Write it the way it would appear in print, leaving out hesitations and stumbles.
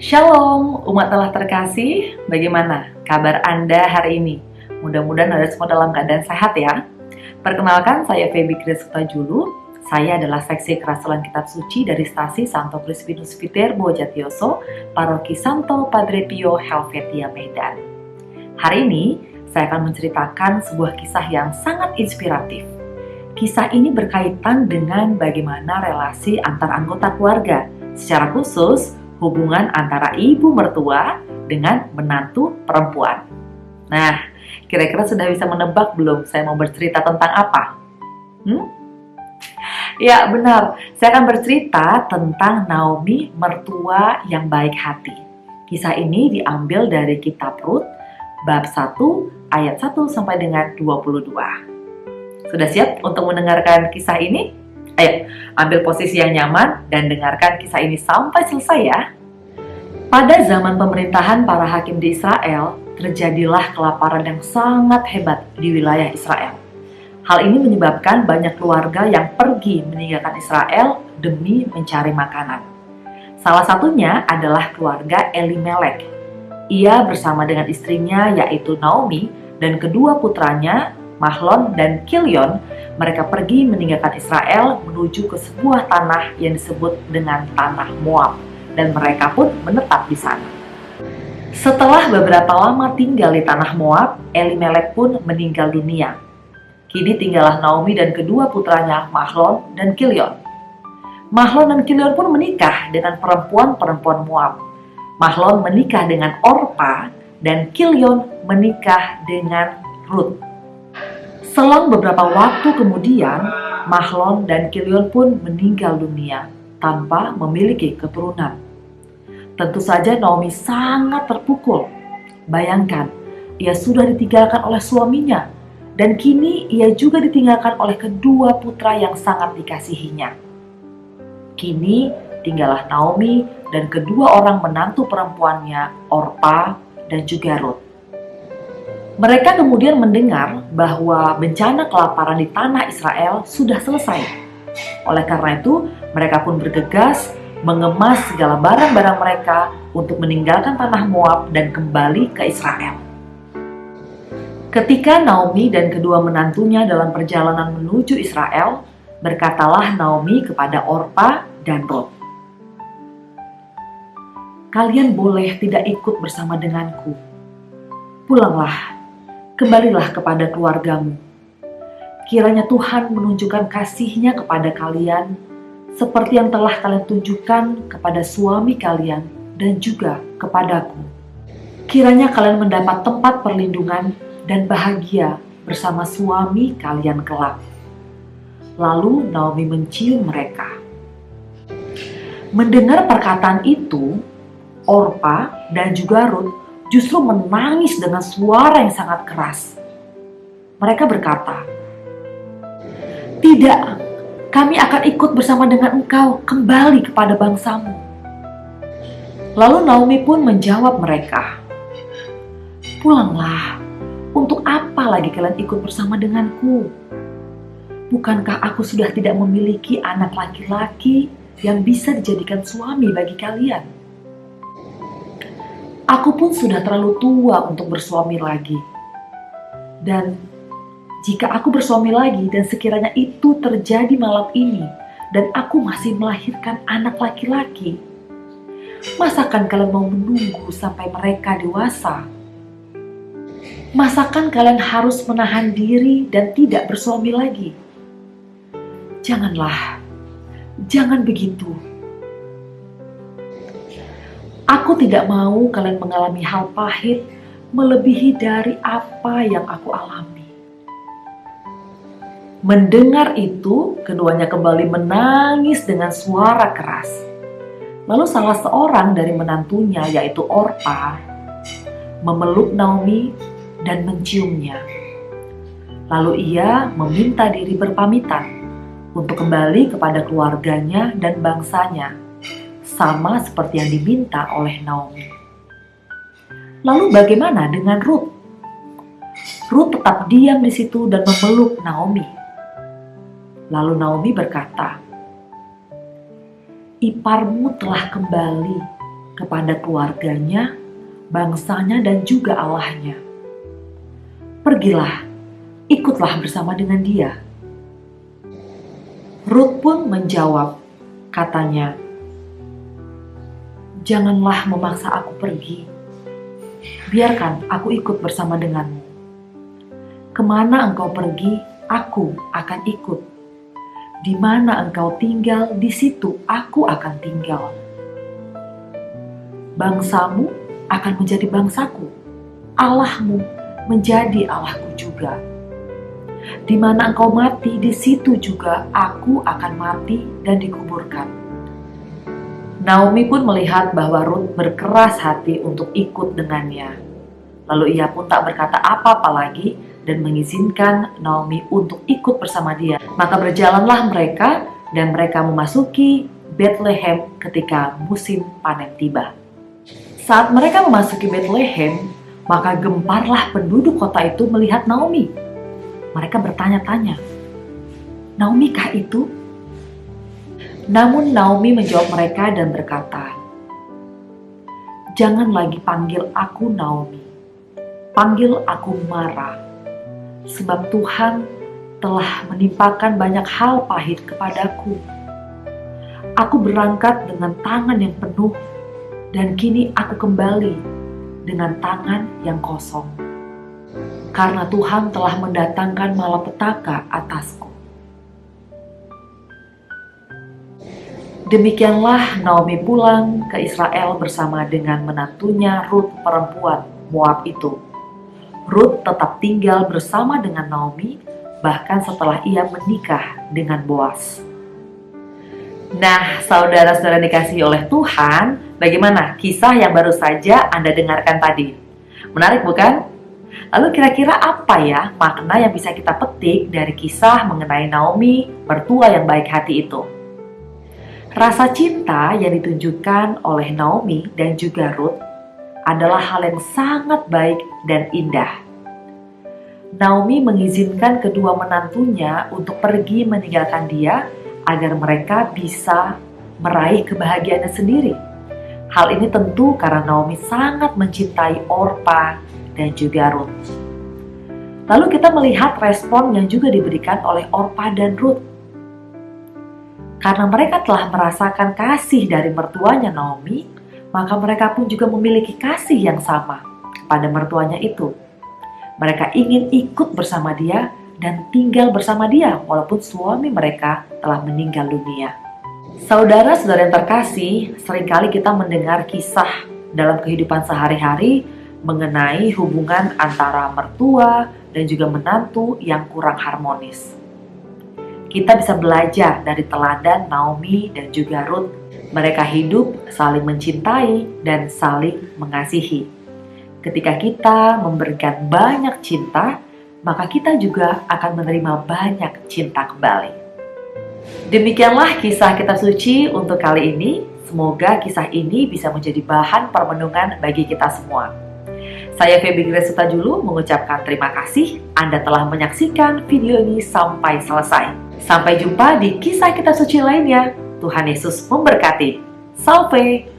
Shalom, umat Allah terkasih. Bagaimana kabar Anda hari ini? Mudah-mudahan Anda semua dalam keadaan sehat ya. Perkenalkan, saya Feby Kristajulu. Saya adalah seksi kerasulan kitab suci dari stasi Santo Crispinus Viterbo Jatioso, Paroki Santo Padre Pio, Helvetia, Medan. Hari ini, saya akan menceritakan sebuah kisah yang sangat inspiratif. Kisah ini berkaitan dengan bagaimana relasi antar anggota keluarga, secara khusus hubungan antara ibu mertua dengan menantu perempuan. Nah, kira-kira sudah bisa menebak belum saya mau bercerita tentang apa? Ya, benar. Saya akan bercerita tentang Naomi, mertua yang baik hati. Kisah ini diambil dari kitab Rut, bab 1, ayat 1 sampai dengan 22. Sudah siap untuk mendengarkan kisah ini? Ayo, ambil posisi yang nyaman dan dengarkan kisah ini sampai selesai ya. Pada zaman pemerintahan para hakim di Israel, terjadilah kelaparan yang sangat hebat di wilayah Israel. Hal ini menyebabkan banyak keluarga yang pergi meninggalkan Israel demi mencari makanan. Salah satunya adalah keluarga Elimelek. Ia bersama dengan istrinya yaitu Naomi dan kedua putranya Mahlon dan Kilion, mereka pergi meninggalkan Israel menuju ke sebuah tanah yang disebut dengan tanah Moab, dan mereka pun menetap di sana. Setelah beberapa lama tinggal di tanah Moab, Elimelek pun meninggal dunia. Kini tinggallah Naomi dan kedua putranya Mahlon dan Kilion. Mahlon dan Kilion pun menikah dengan perempuan-perempuan Moab. Mahlon menikah dengan Orpa dan Kilion menikah dengan Rut. Selang beberapa waktu kemudian, Mahlon dan Kilion pun meninggal dunia tanpa memiliki keturunan. Tentu saja Naomi sangat terpukul. Bayangkan, ia sudah ditinggalkan oleh suaminya, dan kini ia juga ditinggalkan oleh kedua putra yang sangat dikasihinya. Kini tinggallah Naomi dan kedua orang menantu perempuannya, Orpa dan juga Rut. Mereka kemudian mendengar bahwa bencana kelaparan di tanah Israel sudah selesai. Oleh karena itu, mereka pun bergegas mengemas segala barang-barang mereka untuk meninggalkan tanah Moab dan kembali ke Israel. Ketika Naomi dan kedua menantunya dalam perjalanan menuju Israel, berkatalah Naomi kepada Orpa dan Rut, "Kalian boleh tidak ikut bersama denganku. Pulanglah, kembalilah kepada keluargamu. Kiranya Tuhan menunjukkan kasih-Nya kepada kalian seperti yang telah kalian tunjukkan kepada suami kalian dan juga kepadaku. Kiranya kalian mendapat tempat perlindungan dan bahagia bersama suami kalian kelak." Lalu Naomi mencium mereka. Mendengar perkataan itu, Orpa dan juga Rut justru menangis dengan suara yang sangat keras. Mereka berkata, "Tidak, kami akan ikut bersama dengan engkau kembali kepada bangsamu." Lalu Naomi pun menjawab mereka, "Pulanglah, untuk apa lagi kalian ikut bersama denganku? Bukankah aku sudah tidak memiliki anak laki-laki yang bisa dijadikan suami bagi kalian? Aku pun sudah terlalu tua untuk bersuami lagi. Dan jika aku bersuami lagi dan sekiranya itu terjadi malam ini dan aku masih melahirkan anak laki-laki, masakan kalian mau menunggu sampai mereka dewasa? Masakan kalian harus menahan diri dan tidak bersuami lagi? Janganlah, jangan begitu. Aku tidak mau kalian mengalami hal pahit melebihi dari apa yang aku alami." Mendengar itu, keduanya kembali menangis dengan suara keras. Lalu salah seorang dari menantunya, yaitu Orpa, memeluk Naomi dan menciumnya. Lalu ia meminta diri berpamitan untuk kembali kepada keluarganya dan bangsanya, sama seperti yang diminta oleh Naomi. Lalu bagaimana dengan Rut? Rut tetap diam di situ dan memeluk Naomi. Lalu Naomi berkata, "Iparmu telah kembali kepada keluarganya, bangsanya, dan juga Allahnya. Pergilah, ikutlah bersama dengan dia. Rut pun menjawab, katanya, "Janganlah memaksa aku pergi. Biarkan aku ikut bersama denganmu. Kemana engkau pergi, aku akan ikut. Di mana engkau tinggal, di situ aku akan tinggal. Bangsamu akan menjadi bangsaku, Allahmu menjadi Allahku juga. Di mana engkau mati, di situ juga aku akan mati dan dikuburkan." Naomi pun melihat bahwa Rut berkeras hati untuk ikut dengannya. Lalu ia pun tak berkata apa-apa lagi dan mengizinkan Naomi untuk ikut bersama dia. Maka berjalanlah mereka dan mereka memasuki Bethlehem ketika musim panen tiba. Saat mereka memasuki Bethlehem, maka gemparlah penduduk kota itu melihat Naomi. Mereka bertanya-tanya, "Naomi kah itu?" Namun Naomi menjawab mereka dan berkata, "Jangan lagi panggil aku Naomi, panggil aku Mara, sebab Tuhan telah menimpakan banyak hal pahit kepadaku. Aku berangkat dengan tangan yang penuh, dan kini aku kembali dengan tangan yang kosong, karena Tuhan telah mendatangkan malapetaka atasku." Demikianlah Naomi pulang ke Israel bersama dengan menantunya Rut perempuan Moab itu. Rut tetap tinggal bersama dengan Naomi bahkan setelah ia menikah dengan Boas. Nah, saudara-saudara dikasihi oleh Tuhan, bagaimana kisah yang baru saja Anda dengarkan tadi? Menarik bukan? Lalu kira-kira apa ya makna yang bisa kita petik dari kisah mengenai Naomi, mertua yang baik hati itu? Rasa cinta yang ditunjukkan oleh Naomi dan juga Rut adalah hal yang sangat baik dan indah. Naomi mengizinkan kedua menantunya untuk pergi meninggalkan dia agar mereka bisa meraih kebahagiaannya sendiri. Hal ini tentu karena Naomi sangat mencintai Orpa dan juga Rut. Lalu kita melihat respon yang juga diberikan oleh Orpa dan Rut. Karena mereka telah merasakan kasih dari mertuanya Naomi, maka mereka pun juga memiliki kasih yang sama kepada mertuanya itu. Mereka ingin ikut bersama dia dan tinggal bersama dia walaupun suami mereka telah meninggal dunia. Saudara-saudara yang terkasih, seringkali kita mendengar kisah dalam kehidupan sehari-hari mengenai hubungan antara mertua dan juga menantu yang kurang harmonis. Kita bisa belajar dari teladan Naomi dan juga Rut. Mereka hidup saling mencintai dan saling mengasihi. Ketika kita memberikan banyak cinta, maka kita juga akan menerima banyak cinta kembali. Demikianlah kisah kitab suci untuk kali ini. Semoga kisah ini bisa menjadi bahan permenungan bagi kita semua. Saya Feby Grace Sutajulu mengucapkan terima kasih Anda telah menyaksikan video ini sampai selesai. Sampai jumpa di kisah kitab suci lainnya. Tuhan Yesus memberkati. Salve!